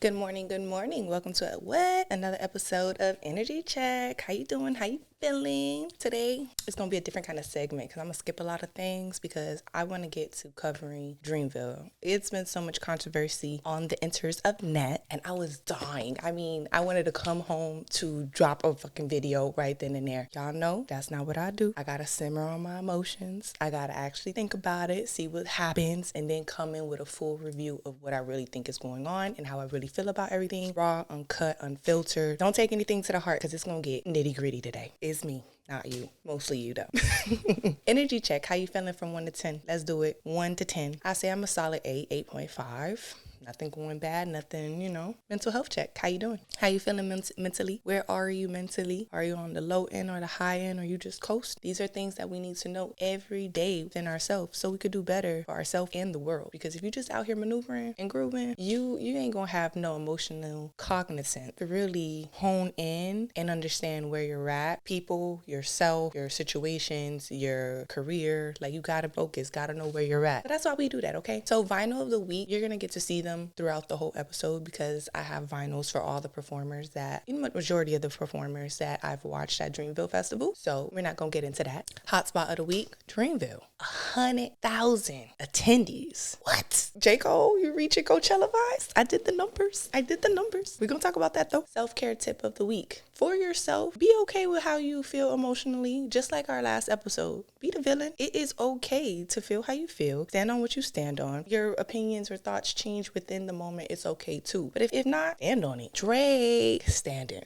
Good morning, good morning. Welcome to another episode of Energy Check. How you doing? How you feeling? Today it's gonna be a different kind of segment because I'm gonna skip a lot of things because I want to get to covering Dreamville. It's been so much controversy on the enters of net, and I was dying. I wanted to come home to drop a fucking video right then and there. Y'all know that's not what I do. I gotta simmer on my emotions. I gotta actually think about it, see what happens, and then come in with a full review of what I really think is going on and how I really feel about everything. Raw, uncut, unfiltered. Don't take anything to the heart because it's gonna get nitty gritty today. It's me, not you. Mostly you though. Energy check. How you feeling from 1 to 10? Let's do it. 1 to 10. I say I'm a solid 8, 8.5. Nothing going bad, nothing, Mental health check. How you doing? How you feeling mentally? Where are you mentally? Are you on the low end or the high end, or you just coast? These are things that we need to know every day within ourselves so we could do better for ourselves and the world. Because if you just out here maneuvering and grooving, you ain't gonna have no emotional cognizance to really hone in and understand where you're at, people, yourself, your situations, your career. Like, you gotta focus, gotta know where you're at. But that's why we do that, okay? So vinyl of the week, you're gonna get to see them throughout the whole episode because I have vinyls for all the performers majority of the performers that I've watched at Dreamville Festival. So we're not gonna get into that. Hotspot of the week, Dreamville. 100,000 attendees. What? J.Cole, you reaching Coachella vibes? I did the numbers. We're gonna talk about that though. Self-care tip of the week. For yourself, be okay with how you feel emotionally, just like our last episode. Be the villain. It is okay to feel how you feel. Stand on what you stand on. Your opinions or thoughts change within the moment. It's okay too. But if not, stand on it. Drake, stand in.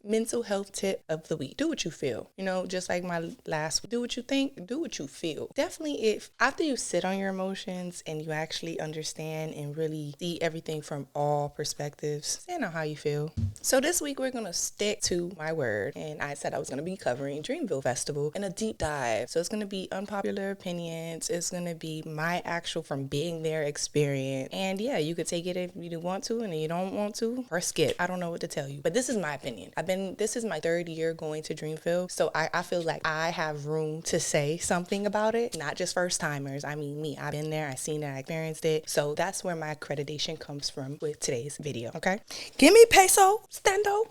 Mental health tip of the week. Do what you feel. Just like my last, do what you think, do what you feel. Definitely, if after you sit on your emotions and you actually understand and really see everything from all perspectives, stand on how you feel. So this week we're going to stick to my word, and I said I was going to be covering Dreamville Festival in a deep dive. So it's going to be unpopular opinions. It's going to be my actual from being there experience. And yeah, you could take it if you want to, and if you don't want to, or skip. I don't know what to tell you, but this is my opinion. This is my third year going to Dreamville, so I feel like I have room to say something about it, not just first timers. I mean me. I've been there, I've seen it, I experienced it. So that's where my accreditation comes from with today's video, okay? Give me peso, stando.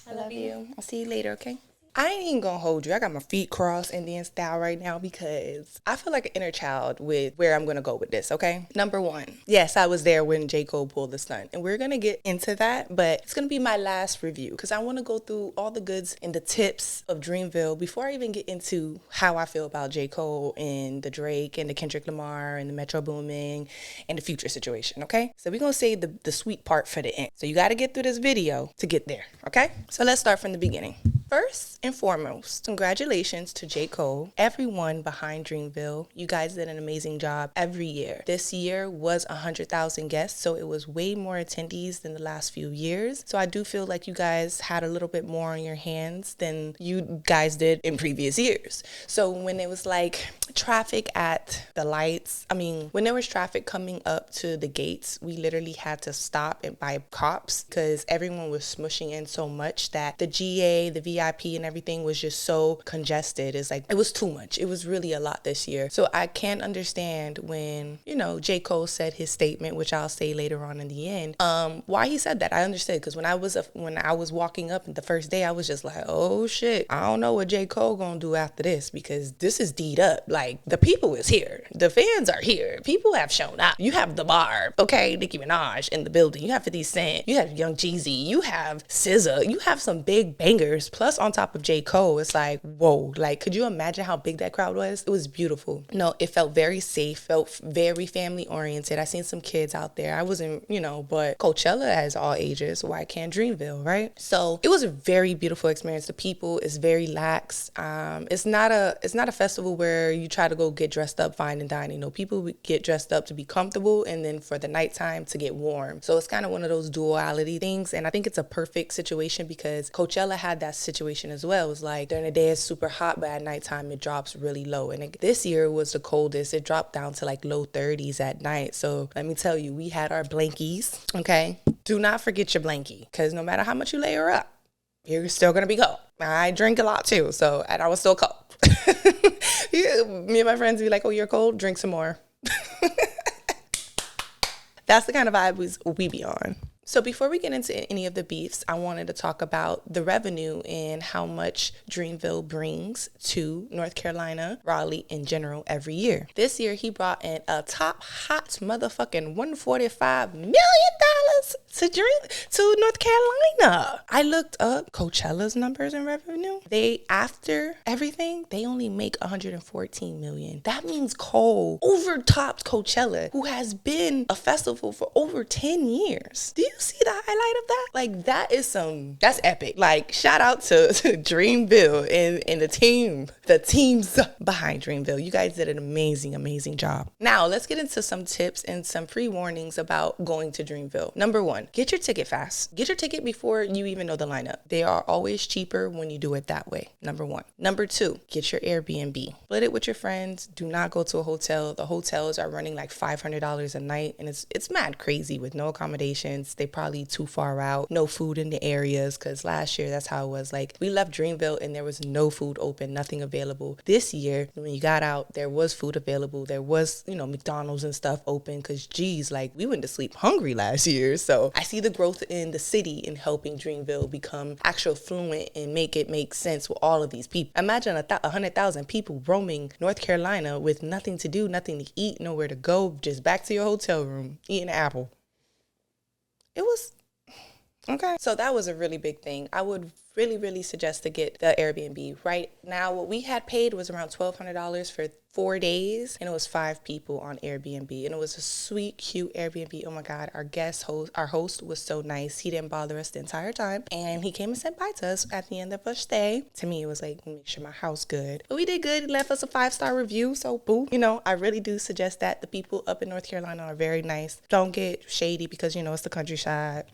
I love you. I'll see you later, okay? I ain't even gonna hold you. I got my feet crossed Indian style right now because I feel like an inner child with where I'm gonna go with this, okay? Number one, yes, I was there when J.Cole pulled the stunt, and we're gonna get into that, but it's gonna be my last review because I wanna go through all the goods and the tips of Dreamville before I even get into how I feel about J.Cole and the Drake and the Kendrick Lamar and the Metro Boomin and the Future situation, okay? So we're gonna save the sweet part for the end. So you gotta get through this video to get there, okay? So let's start from the beginning. First and foremost, congratulations to J.Cole, everyone behind Dreamville. You guys did an amazing job every year. This year was 100,000 guests, so it was way more attendees than the last few years. So I do feel like you guys had a little bit more on your hands than you guys did in previous years. So when it was like traffic at the lights, when there was traffic coming up to the gates, we literally had to stop and by cops because everyone was smushing in so much that the GA, the VIP, and everything was just so congested. It's like, it was too much. It was really a lot this year. So I can understand when, J. Cole said his statement, which I'll say later on in the end, why he said that. I understood because when I was walking up the first day, I was just like, oh shit, I don't know what J. Cole gonna do after this because this is D'd up. Like, the people is here. The fans are here. People have shown up. You have the bar, okay, Nicki Minaj in the building. You have 50 Cent. You have Young Jeezy. You have SZA. You have some big bangers. Plus, on top of J. Cole, it's like, whoa, like, could you imagine how big that crowd was? It was beautiful. No, it felt very safe, felt very family oriented. I seen some kids out there. I wasn't, but Coachella has all ages. Why can't Dreamville, right? So it was a very beautiful experience. The people is very lax. It's not a festival where you try to go get dressed up, fine and dining. People get dressed up to be comfortable and then for the nighttime to get warm. So it's kind of one of those duality things. And I think it's a perfect situation because Coachella had that situation as well. It was like during the day it's super hot, but at nighttime it drops really low. And this year was the coldest. It dropped down to like low 30s at night. So let me tell you, we had our blankies, okay? Do not forget your blankie because no matter how much you layer up, you're still going to be cold. I drink a lot too, and I was still cold. Me and my friends be like, oh, you're cold? Drink some more. That's the kind of vibe we be on. So before we get into any of the beefs, I wanted to talk about the revenue and how much Dreamville brings to North Carolina, Raleigh in general every year. This year, he brought in a top hot motherfucking $145 million to North Carolina. I looked up Coachella's numbers in revenue. After everything, they only make $114 million. That means Cole overtopped Coachella, who has been a festival for over 10 years. Do you see the highlight of that? Like, that's epic. Like, shout out to Dreamville and the teams behind Dreamville. You guys did an amazing job. Now, let's get into some tips and some pre-warnings about going to Dreamville. Number 1, get your ticket fast. Get your ticket before you even know the lineup. They are always cheaper when you do it that way. Number 1. Number 2, get your Airbnb. Split it with your friends. Do not go to a hotel. The hotels are running like $500 a night, and it's mad crazy with no accommodations. They probably too far out, no food in the areas, because last year that's how it was. Like, we left Dreamville and there was no food open, nothing available. This year, when you got out, there was food available. There was, McDonald's and stuff open, because geez, like, we went to sleep hungry last year. So I see the growth in the city in helping Dreamville become actual fluent and make it make sense with all of these people. Imagine 100,000 people roaming North Carolina with nothing to do, nothing to eat, nowhere to go, just back to your hotel room, eating an apple. It was okay. So that was a really big thing. I would really suggest to get the Airbnb. Right now, what we had paid was around $1,200 for 4 days, and it was 5 people on Airbnb, and it was a sweet, cute Airbnb. Oh my God, our host was so nice. He didn't bother us the entire time, and he came and said bye to us at the end of our stay. To me, it was like, make sure my house good. But we did good. He left us a 5-star review, so boo. I really do suggest that. The people up in North Carolina are very nice. Don't get shady because, it's the countryside.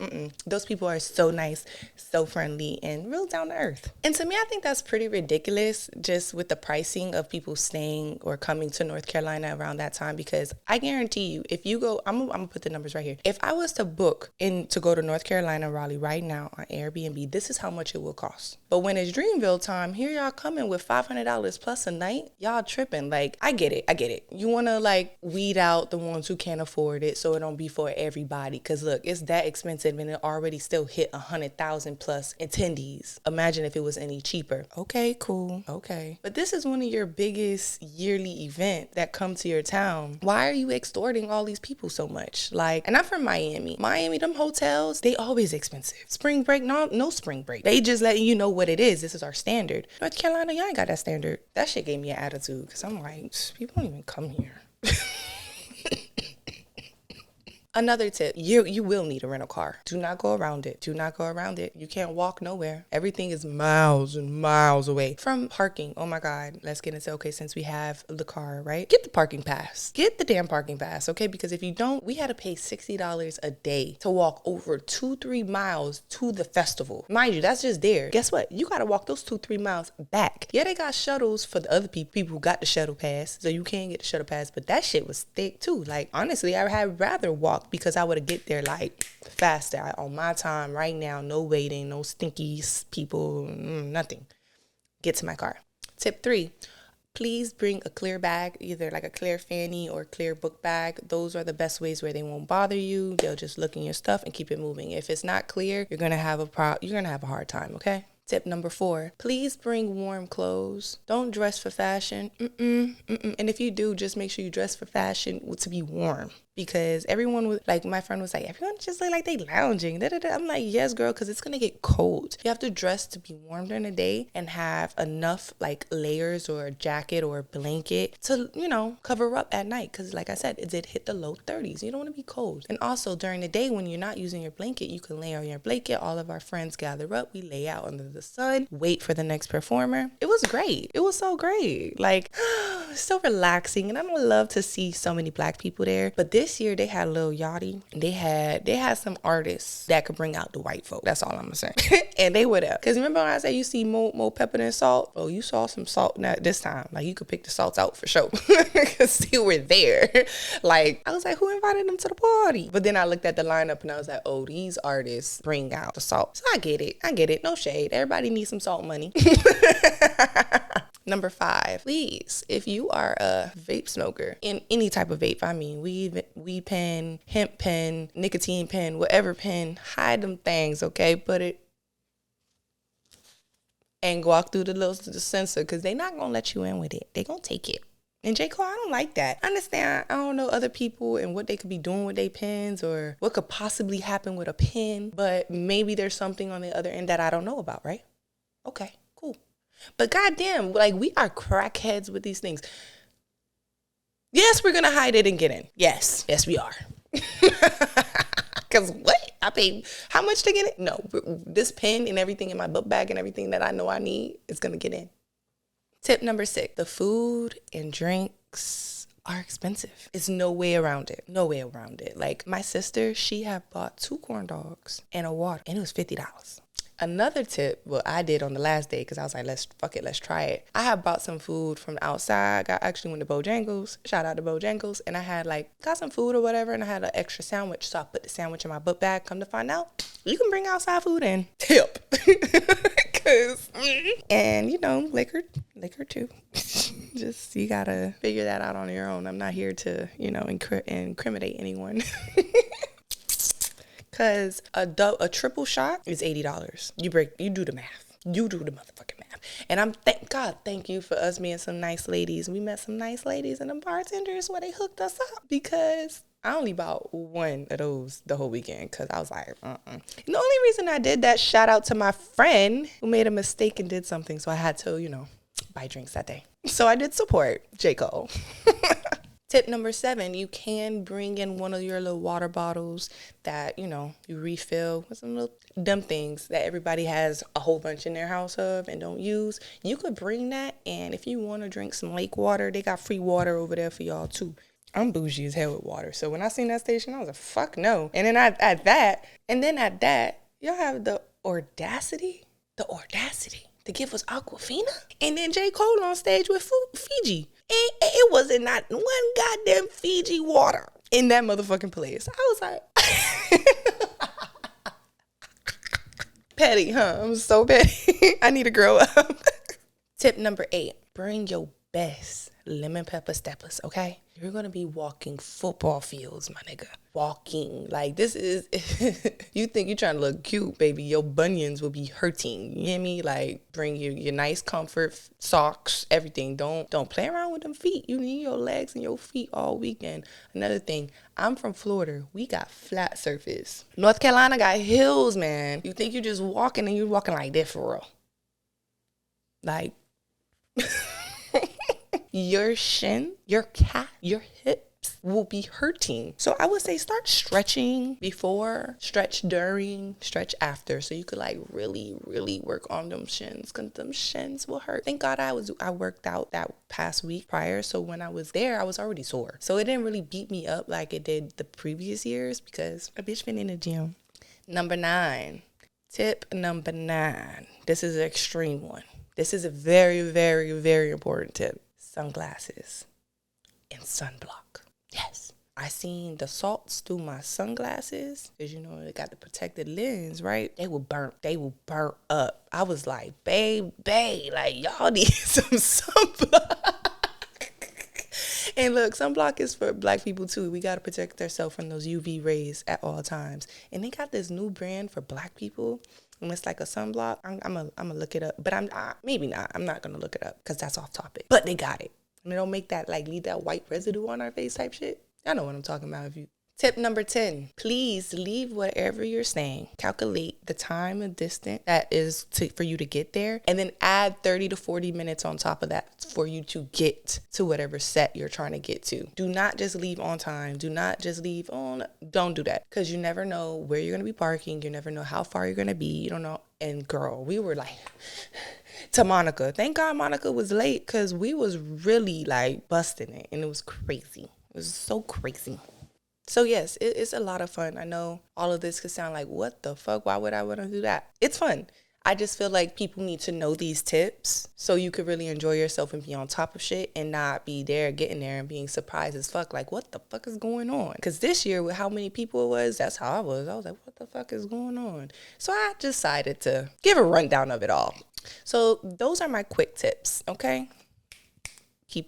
Those people are so nice, so friendly, and real down to earth. And to me, I think that's pretty ridiculous, just with the pricing of people staying or coming to North Carolina around that time, because I guarantee you, if you go, I'm gonna put the numbers right here. If I was to book in to go to North Carolina, Raleigh right now on Airbnb, this is how much it will cost. But when it's Dreamville time, here y'all coming with $500 plus a night, y'all tripping. Like, I get it. You wanna like weed out the ones who can't afford it so it don't be for everybody. Cause look, it's that expensive and it already still hit 100,000 plus attendees. Imagine if it was any cheaper. Okay, cool. Okay. But this is one of your biggest yearly event that come to your town. Why are you extorting all these people so much? Like, and I'm from Miami. Them hotels, they always expensive. Spring break, no spring break. They just letting you know what it is. This is our standard. North Carolina, y'all ain't got that standard. That shit gave me an attitude, because I'm like, people don't even come here. Another tip, you will need a rental car. Do not go around it. You can't walk nowhere. Everything is miles and miles away from parking. Oh my God. Let's get into, okay, since we have the car, right? Get the parking pass. Get the damn parking pass, okay? Because if you don't, we had to pay $60 a day to walk over 2-3 miles to the festival. Mind you, that's just there. Guess what? You got to walk those 2-3 miles back. Yeah, they got shuttles for the other people who got the shuttle pass, so you can get the shuttle pass, but that shit was thick too. Like, honestly, I had rather walk, because I would have get there like faster on my time right now. No waiting, no stinky people, nothing. Get to my car. Tip 3, please bring a clear bag, either like a clear fanny or clear book bag. Those are the best ways where they won't bother you. They'll just look in your stuff and keep it moving. If it's not clear, you're gonna have a hard time, okay? Tip number 4, please bring warm clothes. Don't dress for fashion. And if you do, just make sure you dress for fashion to be warm. Because everyone was like, my friend was like, everyone just look like they lounging. I'm like, yes, girl, because it's going to get cold. You have to dress to be warm during the day and have enough like layers or a jacket or a blanket to, cover up at night. Because like I said, it did hit the low 30s. You don't want to be cold. And also during the day when you're not using your blanket, you can lay on your blanket. All of our friends gather up. We lay out under the sun, wait for the next performer. It was great. It was so great. Like, so relaxing. And I would love to see so many Black people there. But this year they had Lil Yachty. They had some artists that could bring out the white folk. That's all I'm gonna say. And they were there. Because remember when I said you see more pepper than salt? Oh, you saw some salt now this time. Like, you could pick the salts out for sure. Because they were there. Like, I was like, who invited them to the party? But then I looked at the lineup and I was like, oh, these artists bring out the salt. So I get it. No shade. Everybody needs some salt money. Number 5, please, if you are a vape smoker, in any type of vape, I mean weed pen, hemp pen, nicotine pen, whatever pen, hide them things, okay? Put it and walk through the sensor, because they not gonna let you in with it. They gonna take it. And J.Cole, I don't like that. I understand, I don't know other people and what they could be doing with their pens or what could possibly happen with a pen, but maybe there's something on the other end that I don't know about, right? Okay, cool. But goddamn, like, we are crackheads with these things. Yes, we're gonna hide it and get in. Yes, we are. Because what? I paid how much to get it? No, this pen and everything in my book bag and everything that I know I need is gonna get in. Tip number 6, the food and drinks are expensive. It's no way around it. No way around it. Like, my sister, she had bought 2 corn dogs and a water, and it was $50. Another tip, what I did on the last day, because I was like, let's try it. I had bought some food from the outside. I actually went to Bojangles. Shout out to Bojangles. And I had got some food or whatever, and I had an extra sandwich. So I put the sandwich in my book bag. Come to find out, you can bring outside food in. Tip. And liquor too. Just, you gotta figure that out on your own. I'm not here to, incriminate anyone. Because a triple shot is $80. You do the math. You do the motherfucking math. And thank you for us being some nice ladies. We met some nice ladies and the bartenders where they hooked us up, because I only bought one of those the whole weekend, because I was like, The only reason I did that, shout out to my friend who made a mistake and did something. So I had to, buy drinks that day. So I did support J.Cole. Tip number 7, you can bring in one of your little water bottles that, you refill with some little dumb things that everybody has a whole bunch in their house of and don't use. You could bring that, and if you want to drink some lake water, they got free water over there for y'all too. I'm bougie as hell with water. So when I seen that station, I was like, fuck no. And then at that, y'all have the audacity to give us Aquafina. And then J.Cole on stage with Fiji. And it wasn't not one goddamn Fiji water in that motherfucking place. I was like, petty, huh? I'm so petty. I need to grow up. Tip number 8, bring your best lemon pepper steppers, okay? You're going to be walking football fields, my nigga. Walking. Like, this is, you think you're trying to look cute, baby. Your bunions will be hurting. You hear me? Like, bring your nice comfort, socks, everything. Don't play around with them feet. You need your legs and your feet all weekend. Another thing, I'm from Florida. We got flat surface. North Carolina got hills, man. You think you're just walking and you're walking like this for real. Like, your shin, your calf, your hips will be hurting. So I would say start stretching before, stretch during, stretch after. So you could really, really work on them shins, because them shins will hurt. Thank God I worked out that past week prior. So when I was there, I was already sore. So it didn't really beat me up like it did the previous years, because a bitch been in the gym. Number 9, tip number 9. This is an extreme one. This is a very, very, very important tip. Sunglasses and sunblock. Yes. I seen the salts through my sunglasses, because they got the protected lens, right? They will burn up. I was like, babe, like, y'all need some sunblock. And look, sunblock is for black people too. We got to protect ourselves from those UV rays at all times. And they got this new brand for black people, and it's like a sunblock. I'm gonna look it up, but maybe not. I'm not gonna look it up because that's off topic. But they got it. And they don't make that, leave that white residue on our face type shit. Y'all know what I'm talking about. Tip number 10, please leave whatever you're staying. Calculate the time and distance that is for you to get there, and then add 30 to 40 minutes on top of that for you to get to whatever set you're trying to get to. Do not just leave on time. Do not just leave on. Don't do that, because you never know where you're going to be parking. You never know how far you're going to be. You don't know. And girl, we were to Monica. Thank God Monica was late, because we was really busting it, and it was crazy. It was so crazy. So yes, it's a lot of fun. I know all of this could sound like, what the fuck? Why would I want to do that? It's fun. I just feel like people need to know these tips so you could really enjoy yourself and be on top of shit and not be there, getting there and being surprised as fuck. Like, what the fuck is going on? Because this year with how many people it was, that's how I was. I was like, what the fuck is going on? So I decided to give a rundown of it all. So those are my quick tips, okay?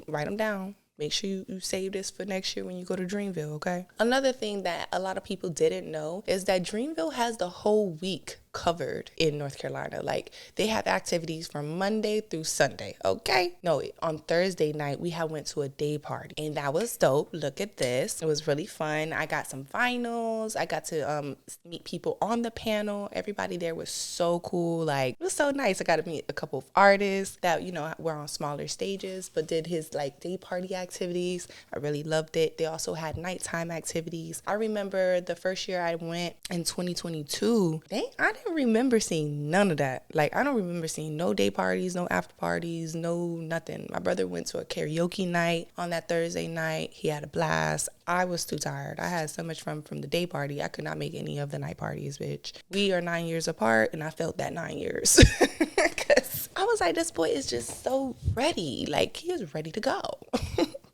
Write them down. Make sure you save this for next year when you go to Dreamville, okay? Another thing that a lot of people didn't know is that Dreamville has the whole week covered in North Carolina. Like, they have activities from Monday through Sunday, okay? No, on Thursday night, we went to a day party, and that was dope. Look at this. It was really fun. I got some finals. I got to meet people on the panel. Everybody there was so cool. Like, it was so nice. I got to meet a couple of artists that, you know, were on smaller stages, but did his, like, day party activities. I really loved it. They also had nighttime activities. I remember the first year I went in 2022, I didn't remember seeing none of that. Like, I don't remember seeing no day parties, no after parties, no nothing. My brother went to a karaoke night on that Thursday night. He had a blast. I was too tired. I had so much fun from the day party. I could not make any of the night parties, bitch. We are 9 years apart, and I felt that 9 years. Because I was like, this boy is just so ready. Like, he is ready to go.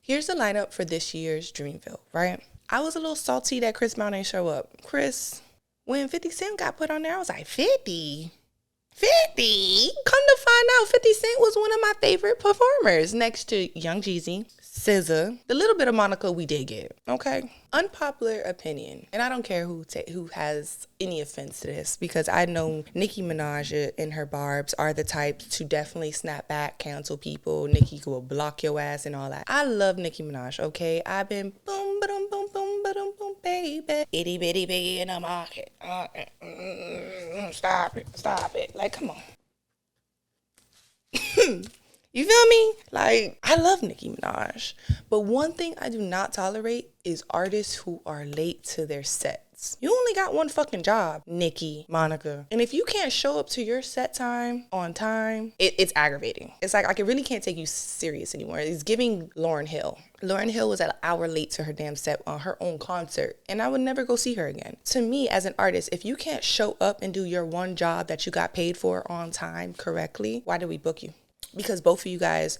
Here's the lineup for this year's Dreamville, right? I was a little salty that Chris Brown ain't show up. Chris, when 50 Cent got put on there, I was like, 50? 50? Come to find out, 50 Cent was one of my favorite performers next to Young Jeezy, SZA, the little bit of Monica we did get, okay? Unpopular opinion, and I don't care who has any offense to this, because I know Nicki Minaj and her barbs are the type to definitely snap back, cancel people. Nicki will block your ass and all that. I love Nicki Minaj, okay? I've been boom, ba-dum, boom, boom, ba-dum, boom, baby. Itty bitty biggie in the market. Stop it. Like, come on. You feel me? Like, I love Nicki Minaj. But one thing I do not tolerate is artists who are late to their sets. You only got one fucking job, Nicki, Monica. And if you can't show up to your set time on time, it's aggravating. It's like, I really can't take you serious anymore. It's giving Lauryn Hill. Lauryn Hill was an hour late to her damn set on her own concert, and I would never go see her again. To me, as an artist, if you can't show up and do your one job that you got paid for on time correctly, why did we book you? Because both of you guys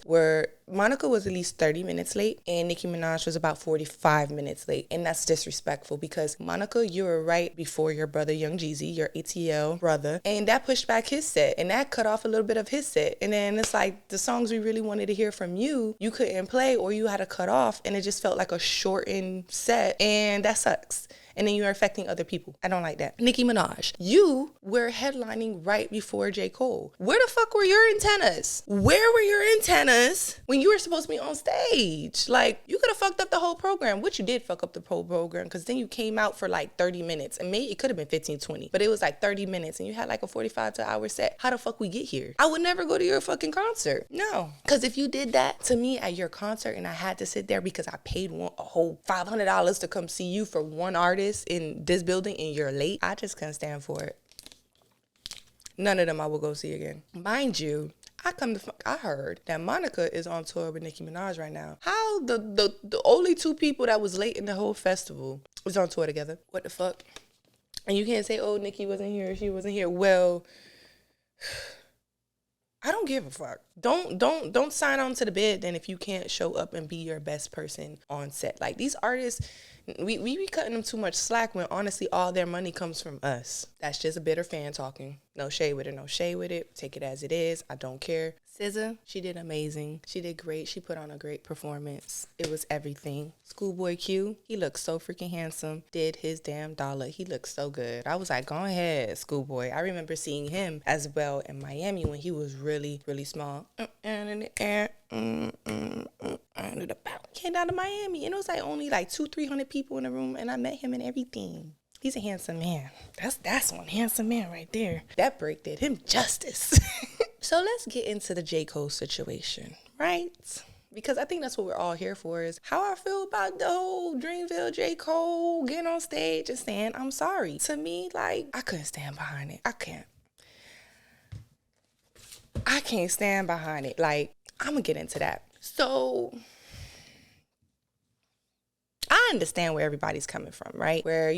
Monica was at least 30 minutes late, and Nicki Minaj was about 45 minutes late. And that's disrespectful, because Monica, you were right before your brother, Young Jeezy, your ATL brother. And that pushed back his set, and that cut off a little bit of his set. And then it's like, the songs we really wanted to hear from you, you couldn't play, or you had to cut off, and it just felt like a shortened set. And that sucks. And then you're affecting other people. I don't like that. Nicki Minaj, you were headlining right before J.Cole. Where the fuck were your antennas? Where were your antennas when you were supposed to be on stage? Like, you could have fucked up the whole program, which you did fuck up the whole program, because then you came out for like 30 minutes. And maybe it could have been 15, 20, but it was like 30 minutes, and you had like a 45 to hour set. How the fuck we get here? I would never go to your fucking concert. No. Because if you did that to me at your concert and I had to sit there because I paid a whole $500 to come see you for one artist in this building and you're late, I just couldn't stand for it. None of them I will go see again. Mind you, I heard that Monica is on tour with Nicki Minaj right now. How the only two people that was late in the whole festival was on tour together? What the fuck? And you can't say, oh, Nicki wasn't here, she wasn't here. Well, I don't give a fuck. Don't sign on to the bid then if you can't show up and be your best person on set. Like, these artists, we be cutting them too much slack when honestly all their money comes from us. That's just a bitter fan talking. No shade with it. Take it as it is. I don't care. SZA, she did amazing. She did great. She put on a great performance. It was everything. Schoolboy Q, he looked so freaking handsome. Did his damn dollar. He looked so good. I was like, go ahead, Schoolboy. I remember seeing him as well in Miami when he was really, really small. In the air. Came down to Miami, and it was like only like 200-300 people in the room, and I met him and everything. He's a handsome man. That's one handsome man right there. That break did him justice. So let's get into the J.Cole situation, right? Because I think that's what we're all here for, is how I feel about the whole Dreamville J.Cole getting on stage and saying, I'm sorry. To me, like, I couldn't stand behind it. I can't stand behind it. Like, I'm going to get into that. So, I I understand where everybody's coming from, right? Where,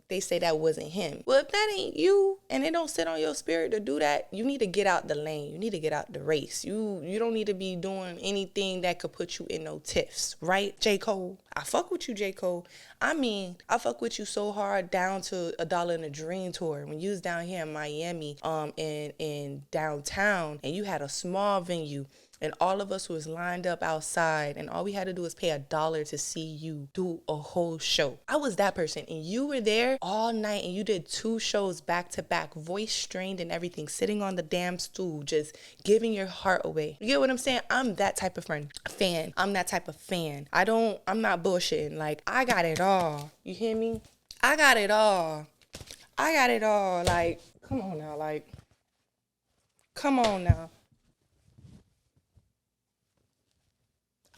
they say that wasn't him. Well, if that ain't you and it don't sit on your spirit to do that, you need to get out the lane. You need to get out the race. You don't need to be doing anything that could put you in no tiffs, right? J.Cole. I fuck with you, J.Cole. I fuck with you so hard down to a Dollar in a Dream tour. When you was down here in Miami, in downtown, and you had a small venue, and all of us was lined up outside, and all we had to do was pay $1 to see you do a whole show. I was that person, and you were there all night, and you did 2 shows back to back, voice strained and everything, sitting on the damn stool, just giving your heart away. You get what I'm saying? I'm that type of fan. I'm that type of fan. I'm not bullshitting. Like, I got it all. You hear me? I got it all. Like, come on now.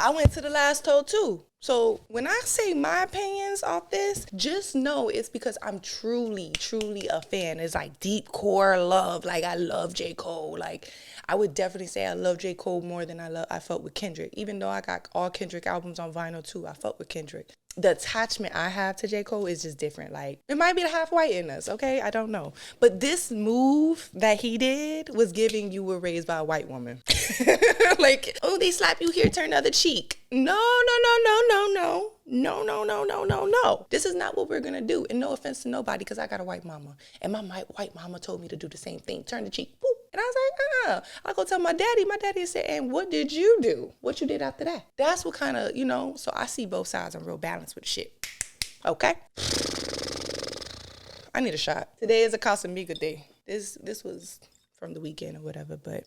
I went to the last tour too. So when I say my opinions off this, just know it's because I'm truly, truly a fan. It's like deep core love. Like, I love J. Cole. Like, I would definitely say I love J. Cole more than I felt with Kendrick. Even though I got all Kendrick albums on vinyl too, I felt with Kendrick. The attachment I have to J. Cole is just different. Like, it might be the half white in us, okay? I don't know. But this move that he did was giving you were raised by a white woman. Like, oh, they slap you here, turn the other cheek. No. This is not what we're going to do. And no offense to nobody, because I got a white mama. And my white mama told me to do the same thing. Turn the cheek. Boop. And I was like, I'll go tell my daddy. My daddy said, and what did you do? What you did after that? That's what kind of, so I see both sides. I'm real balanced with shit. Okay? I need a shot. Today is a Casamiga day. This was from the weekend or whatever, but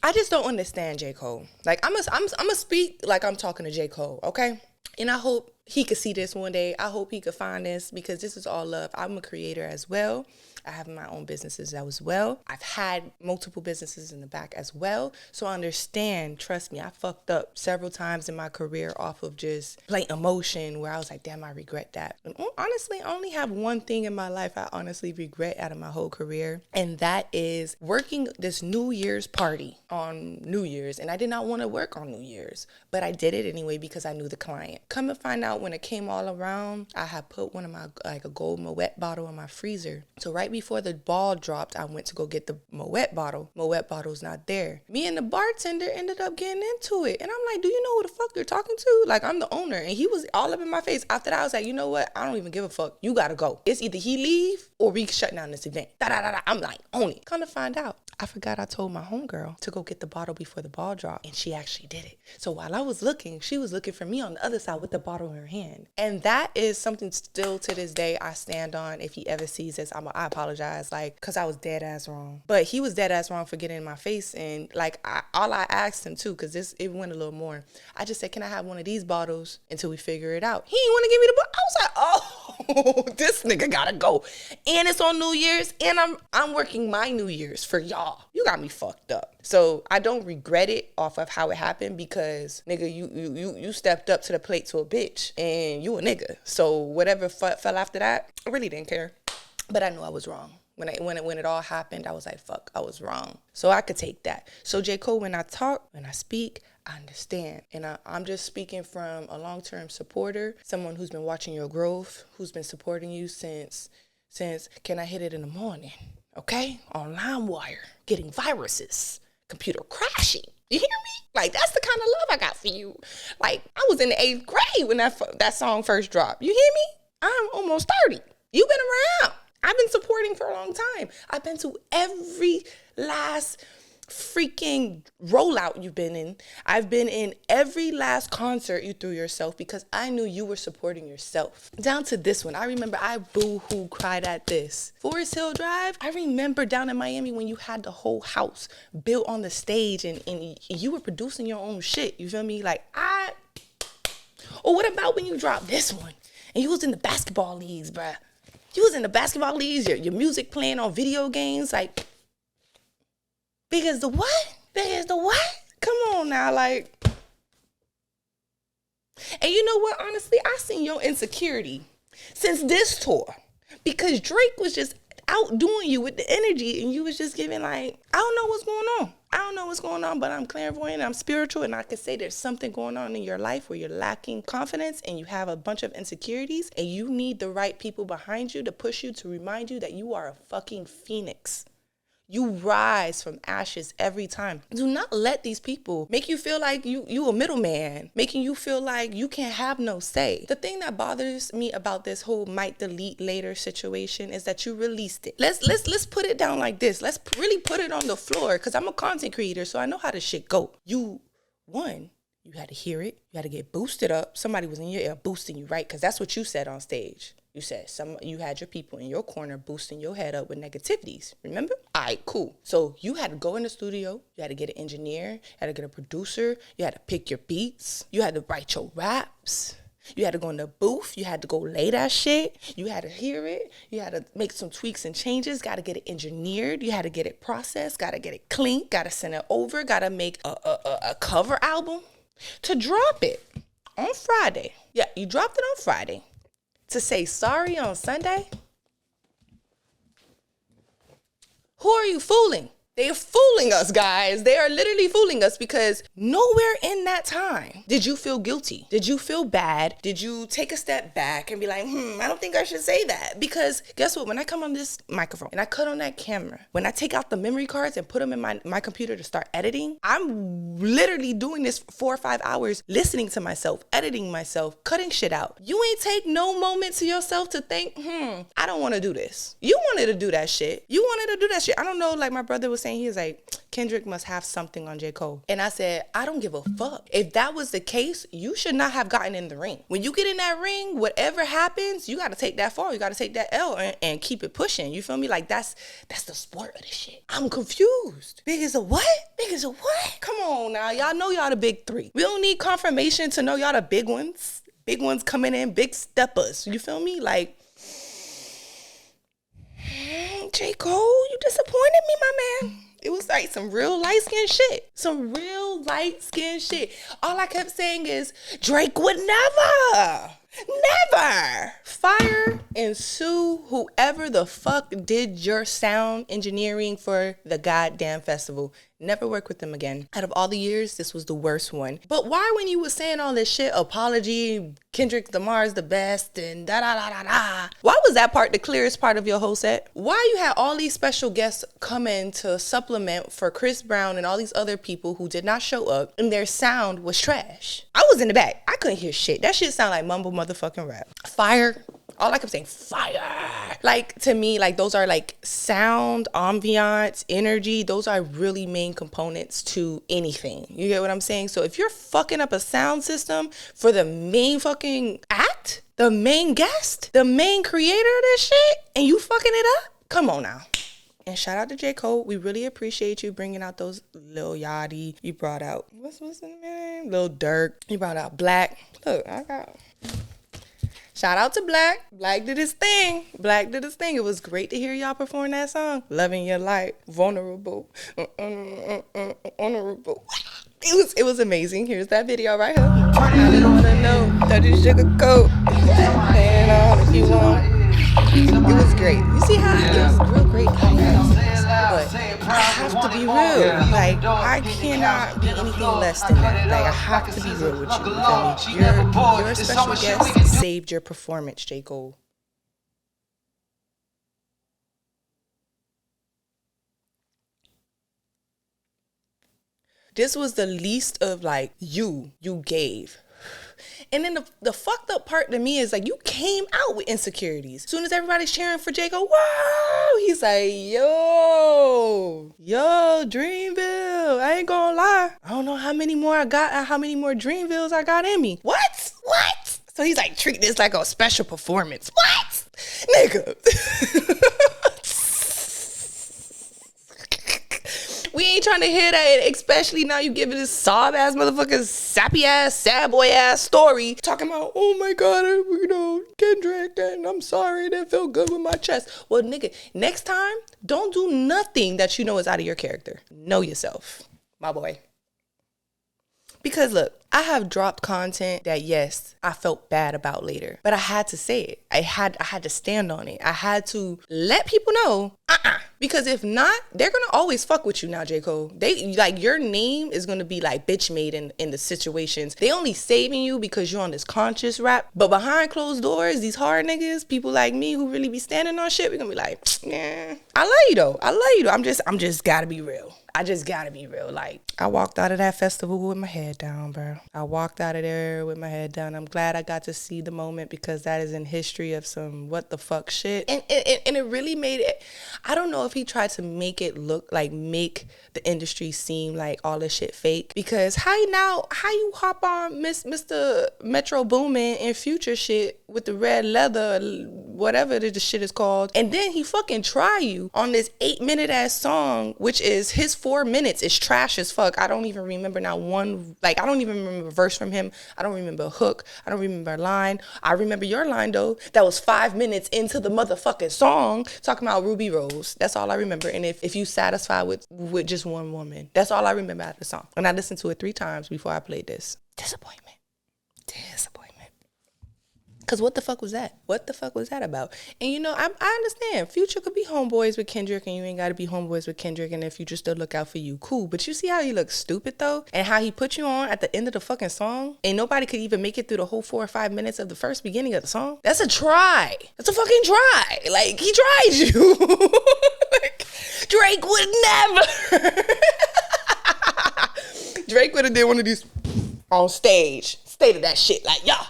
I just don't understand J. Cole. Like, I'm gonna speak like I'm talking to J. Cole, okay? And I hope he could see this one day. I hope he could find this, because this is all love. I'm a creator as well. I have my own businesses as well. I've had multiple businesses in the back as well. So I understand, trust me, I fucked up several times in my career off of just plain emotion, where I was like, damn, I regret that. And honestly, I only have one thing in my life I honestly regret out of my whole career. And that is working this New Year's party on New Year's. And I did not want to work on New Year's, but I did it anyway because I knew the client. Come to find out, when it came all around, I had put one of my, like, a gold Moet bottle in my freezer. So right before the ball dropped, I went to go get the Moet bottle. Moet bottle's not there. Me and the bartender ended up getting into it. And I'm like, do you know who the fuck you're talking to? Like, I'm the owner. And he was all up in my face. After that, I was like, you know what? I don't even give a fuck. You gotta go. It's either he leave or we shut down this event. I'm like, own it. Come to find out, I forgot I told my homegirl to go get the bottle before the ball dropped. And she actually did it. So while I was looking, she was looking for me on the other side with the bottle in her hand. And that is something still to this day I stand on. If he ever sees this, I apologize, like, because I was dead ass wrong. But he was dead ass wrong for getting in my face. And like, all I asked him too, because it went a little more. I just said, can I have one of these bottles until we figure it out? He didn't want to give me the bottle. I was like, oh, this nigga gotta go. And it's on New Year's, and I'm working my New Year's for y'all. You got me fucked up. So I don't regret it off of how it happened, because nigga, you stepped up to the plate to a bitch, and you a nigga. So whatever fell after that, I really didn't care. But I knew I was wrong. When it all happened, I was like, fuck, I was wrong. So I could take that. So J. Cole, when I talk, when I speak, I understand. And I'm just speaking from a long-term supporter, someone who's been watching your growth, who's been supporting you since Can I Hit It in the Morning? Okay? On LimeWire, getting viruses, computer crashing. You hear me? Like, that's the kind of love I got for you. Like, I was in the 8th grade when that song first dropped. You hear me? I'm almost 30. You've been around. I've been supporting for a long time. I've been to every last freaking rollout you've been in. I've been in every last concert you threw yourself, because I knew you were supporting yourself. Down to this one. I remember I boo-hoo cried at this. Forest Hill Drive. I remember down in Miami when you had the whole house built on the stage and you were producing your own shit. You feel me? Like, or what about when you dropped this one and you was in the basketball leagues, bruh? You was in the basketball leagues, your music playing on video games, like, big as the what? Big as the what? Come on now, like. And you know what, honestly, I seen your insecurity since this tour, because Drake was just outdoing you with the energy, and you was just giving like, I don't know what's going on. I don't know what's going on, but I'm clairvoyant, I'm spiritual, and I can say there's something going on in your life where you're lacking confidence and you have a bunch of insecurities, and you need the right people behind you to push you, to remind you that you are a fucking phoenix. You rise from ashes every time. Do not let these people make you feel like you a middleman, making you feel like you can't have no say. The thing that bothers me about this whole might delete later situation is that you released it. Let's put it down like this. Let's really put it on the floor, because I'm a content creator, so I know how this shit go. You had to hear it. You had to get boosted up. Somebody was in your ear boosting you, right? Because that's what you said on stage. You said you had your people in your corner boosting your head up with negativities. Remember? All right, cool. So you had to go in the studio. You had to get an engineer. You had to get a producer. You had to pick your beats. You had to write your raps. You had to go in the booth. You had to go lay that shit. You had to hear it. You had to make some tweaks and changes. Got to get it engineered. You had to get it processed. Got to get it clean. Got to send it over. Got to make a cover album. To drop it on Friday. Yeah, you dropped it on Friday. To say sorry on Sunday? Who are you fooling? They are fooling us, guys. They are literally fooling us, because nowhere in that time did you feel guilty. Did you feel bad? Did you take a step back and be like, I don't think I should say that? Because guess what? When I come on this microphone and I cut on that camera, when I take out the memory cards and put them in my computer to start editing, I'm literally doing this for 4 or 5 hours, listening to myself, editing myself, cutting shit out. You ain't take no moment to yourself to think, I don't want to do this. You wanted to do that shit. I don't know, like my brother was saying, he was like, Kendrick must have something on J.Cole. And I said, I don't give a fuck. If that was the case, you should not have gotten in the ring. When you get in that ring, whatever happens, you got to take that fall. You got to take that L and keep it pushing. You feel me? Like, that's the sport of this shit. I'm confused. Big as a what? Big as a what? Come on now. Y'all know y'all the big three. We don't need confirmation to know y'all the big ones. Big ones coming in, big steppers. You feel me? Like, J. Cole, you disappointed me, my man. It was like some real light-skinned shit. All I kept saying is, Drake would never fire and sue whoever the fuck did your sound engineering for the goddamn festival. Never work with them again. Out of all the years, this was the worst one. But why, when you was saying all this shit, apology, Kendrick Lamar's the best, and da-da-da-da-da, why was that part the clearest part of your whole set? Why you had all these special guests come in to supplement for Chris Brown and all these other people who did not show up, and their sound was trash? I was in the back. I couldn't hear shit. That shit sound like mumble motherfucking rap. Fire. All I kept saying, fire. Like, to me, like, those are like sound, ambiance, energy. Those are really main components to anything. You get what I'm saying? So if you're fucking up a sound system for the main fucking act, the main guest, the main creator of this shit, and you fucking it up, come on now. And shout out to J. Cole. We really appreciate you bringing out those Lil Yachty. You brought out, what's the name? Lil Durk. You brought out Black. Look, I got... Shout out to Black. Black did his thing. It was great to hear y'all perform that song. Loving Your Light. Vulnerable. Honorable. It was amazing. Here's that video right here. I just want to know. Dirty sugar coat. Hang on if you want. It was great. You see how it was real great. But I have to be real. Like, I cannot be anything less than that. Like, I have to be real with you. You feel me? Your special guest saved your performance, J. Cole. This was the least of, like, you gave. And then the fucked up part to me is, like, you came out with insecurities. As soon as everybody's cheering for J. Cole, whoa, he's like, yo, Dreamville. I ain't gonna lie. I don't know how many more Dreamvilles I got in me. What? So he's like, treat this like a special performance. What? Nigga. We ain't trying to hear that, especially now you giving this sob-ass motherfucker, sappy-ass, sad boy-ass story, talking about, oh my God, Kendrick, and I'm sorry, that felt good with my chest. Well, nigga, next time, don't do nothing that you know is out of your character. Know yourself, my boy. Because look, I have dropped content that, yes, I felt bad about later, but I had to say it. I had to stand on it. I had to let people know, because if not, they're gonna always fuck with you now, J. Cole. They like, your name is gonna be like bitch made in the situations. They only saving you because you're on this conscious rap, but behind closed doors, these hard niggas, people like me who really be standing on shit, we gonna be like, yeah, I love you though. I'm just gotta be real. I just gotta be real. Like, I walked out of that festival with my head down, bro. I walked out of there with my head down. I'm glad I got to see the moment, because that is in history of some what the fuck shit. And it really made it, I don't know if he tried to make it look like, make the industry seem like all this shit fake. Because how you hop on Mr. Metro Boomin and Future shit with the red leather, whatever the shit is called, and then he fucking try you on this 8-minute ass song, which is his 4 minutes is trash as fuck. I don't even remember not one, like, I don't even remember a verse from him. I don't remember a hook. I don't remember a line. I remember your line though. That was 5 minutes into the motherfucking song, talking about Ruby Rose. That's all I remember. And if you satisfied with just one woman, that's all I remember out of the song. And I listened to it 3 times before I played this. Disappointment. Because what the fuck was that? What the fuck was that about? And you know, I understand. Future could be homeboys with Kendrick, and you ain't got to be homeboys with Kendrick, and if Future still look out for you, cool. But you see how he looks stupid, though? And how he put you on at the end of the fucking song? And nobody could even make it through the whole 4 or 5 minutes of the first beginning of the song? That's a try. That's a fucking try. Like, he tried you. Like, Drake would never. Drake would have did one of these on stage. Stated that shit like, yeah.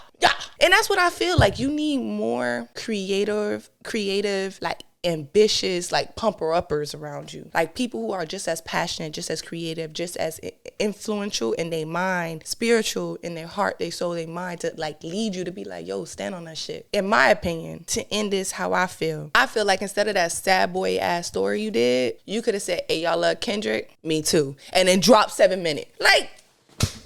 And that's what I feel like. You need more creative, like ambitious, like pumper-uppers around you. Like people who are just as passionate, just as creative, just as influential in their mind, spiritual in their heart, their soul, their mind, to like lead you to be like, yo, stand on that shit. In my opinion, to end this how I feel like instead of that sad boy ass story you did, you could have said, hey, y'all love Kendrick? Me too. And then drop 7 minutes. Like,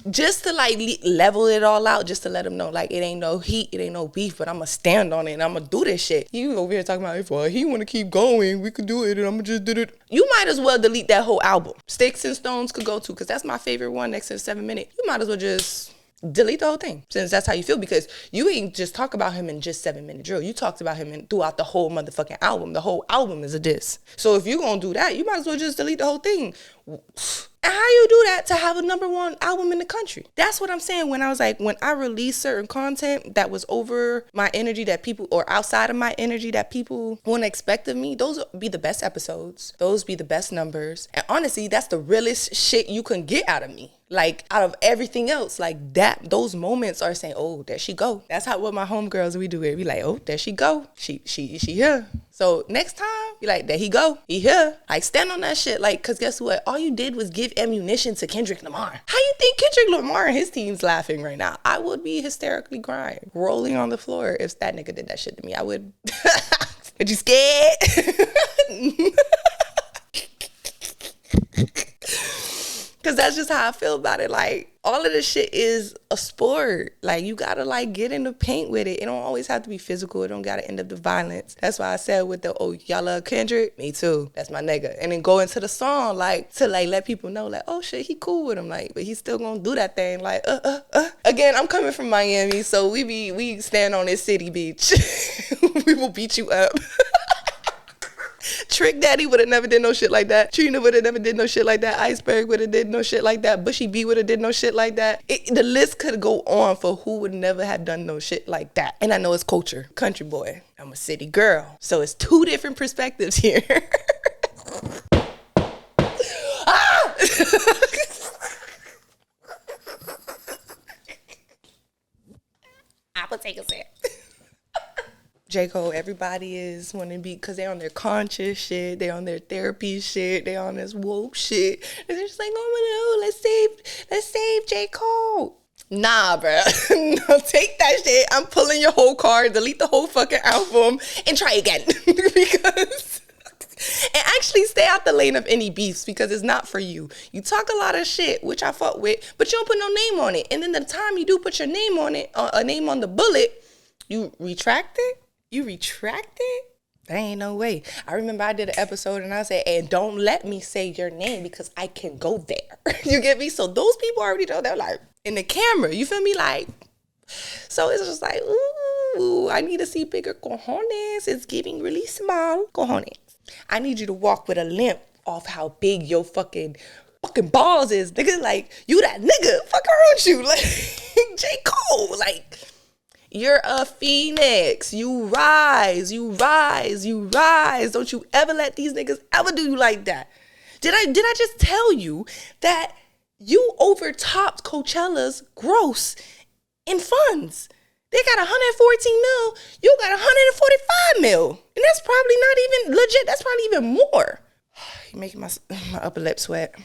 just to like level it all out, just to let them know, like, it ain't no heat, it ain't no beef, but I'm gonna stand on it and I'm gonna do this shit. You over here talking about, if he wanna keep going, we could do it, and I'm gonna just do it. You might as well delete that whole album. Sticks and Stones could go too, because that's my favorite one next to the 7 minute. You might as well just delete the whole thing, since that's how you feel, because you ain't just talk about him in just 7 minute drill. You talked about him throughout the whole motherfucking album. The whole album is a diss. So if you gonna do that, you might as well just delete the whole thing. And how you do that to have a #1 album in the country? That's what I'm saying when I was like, when I release certain content that was over my energy that people, or outside of my energy that people wouldn't expect of me, those would be the best episodes. Those be the best numbers. And honestly, that's the realest shit you can get out of me. Like, out of everything else, like that, those moments are saying, oh, there she go. That's how, what my homegirls, we do it. We like, oh, there she go. She here. So next time, be like, there he go. He here. Like, stand on that shit. Like, cause guess what? All you did was give ammunition to Kendrick Lamar. How you think Kendrick Lamar and his team's laughing right now? I would be hysterically crying, rolling on the floor if that nigga did that shit to me. I would. Are you scared? Cause that's just how I feel about it. Like, all of this shit is a sport. Like, you gotta like get in the paint with it. It don't always have to be physical. It don't gotta end up the violence. That's why I said with the, oh, y'all love Kendrick? Me too. That's my nigga. And then go into the song, like, to like let people know, like, oh shit, he cool with him. Like, but he's still gonna do that thing. Like, Again, I'm coming from Miami, so we stand on this city beach. We will beat you up. Trick Daddy would have never did no shit like that. Trina would have never did no shit like that. Iceberg would have did no shit like that. Bushy B would have did no shit like that. The list could go on for who would never have done no shit like that. And I know it's culture. Country boy. I'm a city girl. So it's 2 different perspectives here. Ah! I will take a sip. J.Cole, everybody is want to be, because they're on their conscious shit, they on their therapy shit, they on this woke shit. And they're just like, oh, no, let's save J.Cole. Nah, bro. No, take that shit. I'm pulling your whole card, delete the whole fucking album, and try again. Because... And actually stay out the lane of any beefs, because it's not for you. You talk a lot of shit, which I fuck with, but you don't put no name on it. And then the time you do put your name on it, a name on the bullet, you retract it? You retract it? There ain't no way. I remember I did an episode and I said, and don't let me say your name because I can go there. You get me? So those people already know. They're like, in the camera. You feel me? Like, so it's just like, ooh, I need to see bigger cojones. It's getting really small cojones. I need you to walk with a limp off how big your fucking balls is, nigga. Like, you that nigga. Fuck around you. Like, J. Cole. Like, you're a phoenix. You rise. You rise. You rise. Don't you ever let these niggas ever do you like that. Did I just tell you that you overtopped Coachella's gross in funds? They got 114 mil. You got 145 mil. And that's probably not even legit. That's probably even more. You're making my upper lip sweat.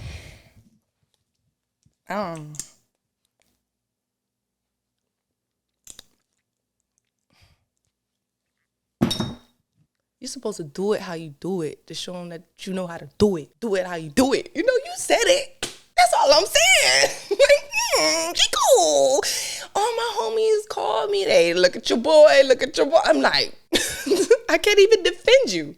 You're supposed to do it how you do it to show them that you know how to do it. Do it how you do it. You know, you said it. That's all I'm saying. Like, J.Cole. All my homies called me. They look at your boy. Look at your boy. I'm like, I can't even defend you.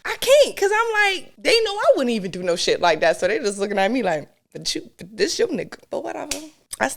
I can't, because I'm like, they know I wouldn't even do no shit like that. So they just looking at me like, but this your nigga. But whatever.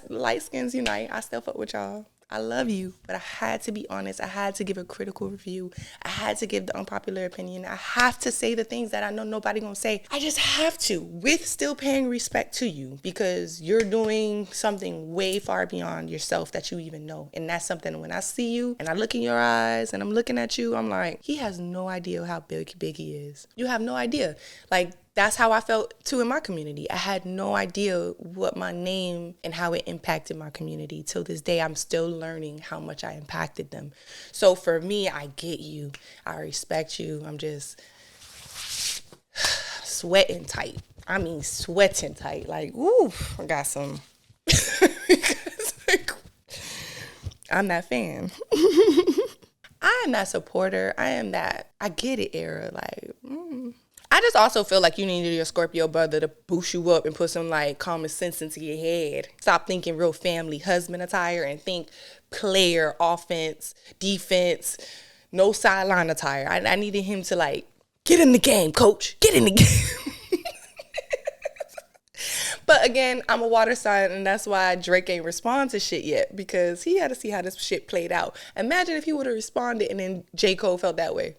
Light skins unite. I still fuck with y'all. I love you, but I had to be honest. I had to give a critical review. I had to give the unpopular opinion. I have to say the things that I know nobody gonna say. I just have to, with still paying respect to you, because you're doing something way far beyond yourself that you even know. And that's something, when I see you and I look in your eyes and I'm looking at you, I'm like, he has no idea how big he is. You have no idea. Like, that's how I felt too in my community. I had no idea what my name and how it impacted my community. Till this day, I'm still learning how much I impacted them. So for me, I get you. I respect you. I'm just sweating tight. I mean, sweating tight. Like, ooh, I got some. I'm that fan. I am that supporter. I am that I get it era. Like, I just also feel like you needed your Scorpio brother to boost you up and put some like common sense into your head. Stop thinking real family husband attire and think player, offense, defense, no sideline attire. I needed him to like, get in the game, coach. Get in the game. But again, I'm a water sign, and that's why Drake ain't respond to shit yet, because he had to see how this shit played out. Imagine if he would have responded and then J. Cole felt that way.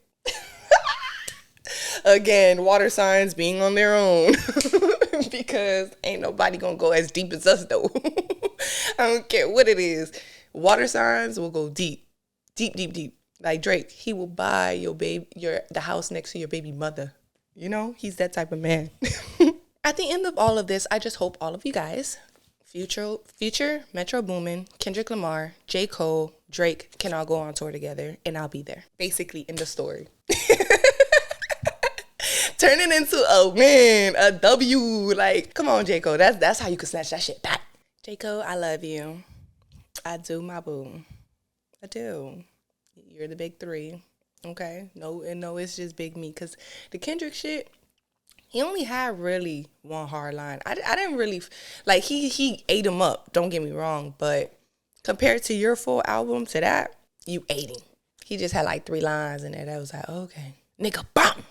Again, water signs being on their own. Because ain't nobody gonna go as deep as us though. I don't care what it is. Water signs will go deep. Deep. Like Drake, he will buy the house next to your baby mother. You know, he's that type of man. At the end of all of this, I just hope all of you guys, Future, Metro Boomin, Kendrick Lamar, J. Cole, Drake can all go on tour together, and I'll be there. Basically, in the story. Turn it into a win, a W. Like, come on, J. Cole. That's how you can snatch that shit back. J. Cole, I love you. I do, my boo. I do. You're the big three. Okay? No, it's just big me. Because the Kendrick shit, he only had really one hard line. I didn't really, like, he ate him up. Don't get me wrong. But compared to your full album to that, you ate him. He just had like 3 lines in there that was like, okay. Nigga, bomb.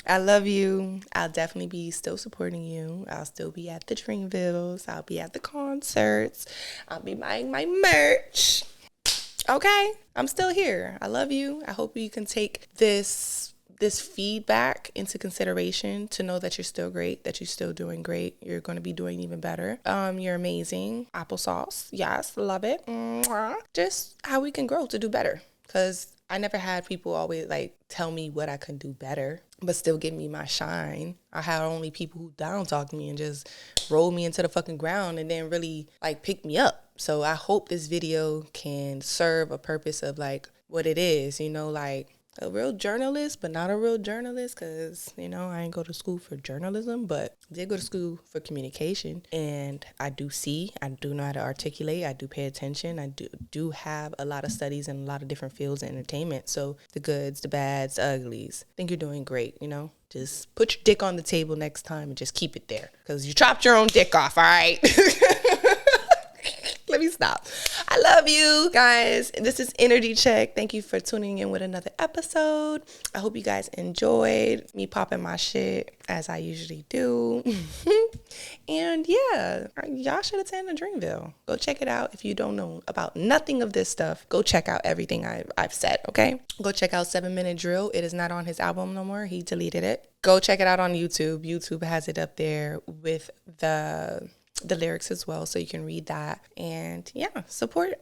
I love you. I'll definitely be still supporting you. I'll still be at the Dreamvilles. I'll be at the concerts. I'll be buying my merch. Okay? I'm still here. I love you. I hope you can take this feedback into consideration to know that you're still great, that you're still doing great. You're going to be doing even better. You're amazing. Applesauce. Yes, love it. Mwah. Just how we can grow to do better. Because I never had people always like tell me what I can do better, but still give me my shine. I had only people who down talk me and just roll me into the fucking ground and then really like pick me up. So I hope this video can serve a purpose of like what it is, you know, like a real journalist, but not a real journalist, because, you know, I ain't go to school for journalism, but I did go to school for communication. And I do know how to articulate, I do pay attention, I do have a lot of studies in a lot of different fields of entertainment. So the goods, the bads, the uglies. I think you're doing great, you know? Just put your dick on the table next time and just keep it there, because you chopped your own dick off, all right? Let me stop. Stop. I love you guys. This is Energy Check. Thank you for tuning in with another episode. I hope you guys enjoyed me popping my shit as I usually do. And yeah, y'all should attend the Dreamville. Go check it out. If you don't know about nothing of this stuff, go check out everything I've said, okay? Go check out 7 Minute Drill. It is not on his album no more. He deleted it. Go check it out on YouTube. YouTube has it up there with the lyrics as well, so you can read that. And yeah, support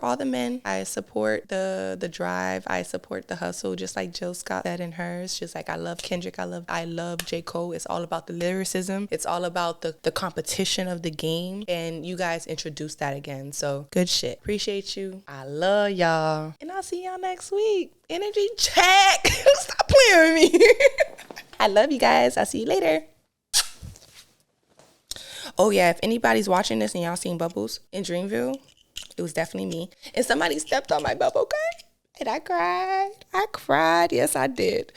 all the men. I support the drive. I support the hustle, just like Jill Scott said in hers. Just like I love Kendrick, I love J.Cole. It's all about the lyricism. It's all about the competition of the game, and you guys introduced that again. So good shit. Appreciate you. I love y'all, and I'll see y'all next week. Energy check. Stop playing with me. I love you guys. I'll see you later. Oh yeah, if anybody's watching this and y'all seen Bubbles in Dreamville, it was definitely me. And somebody stepped on my bubble gum and I cried. Yes, I did.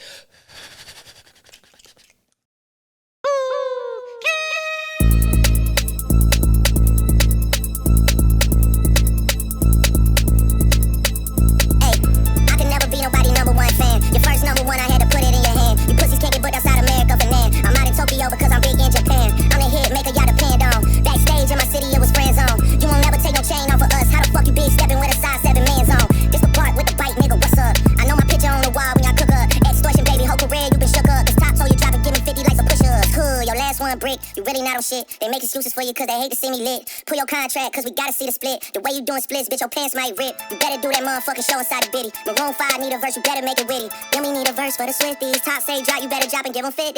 Brick, you really not on shit. They make excuses for you cause they hate to see me lit. Pull your contract cause we gotta see the split. The way you doing splits, bitch, your pants might rip. You better do that motherfucking show inside the bitty. Maroon 5 need a verse, you better make it witty. Then we need a verse for the Swifties. Top say drop, you better drop and give them 50.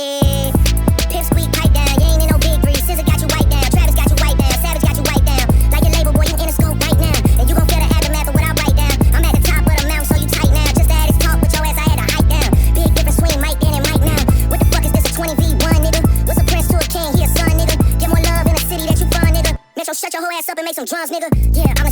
Pip squeak, pipe down, you ain't in no big grease. Scissor got you white down, Travis got you white down, Savage got you white down. Like your label, boy, you in a scope right now. And you gon' feel the aftermath of what I write down. I'm at the top of the mountain, so you tight now. Just to have this talk with your ass, I had to hike down. Big difference between Mike then and Mike now. What the fuck is this, a 20v1, nigga? What's a prince to a king? He a son, nigga. Get more love in the city that you from, nigga. Metro, shut your whole ass up and make some drums, nigga. Yeah, I'm a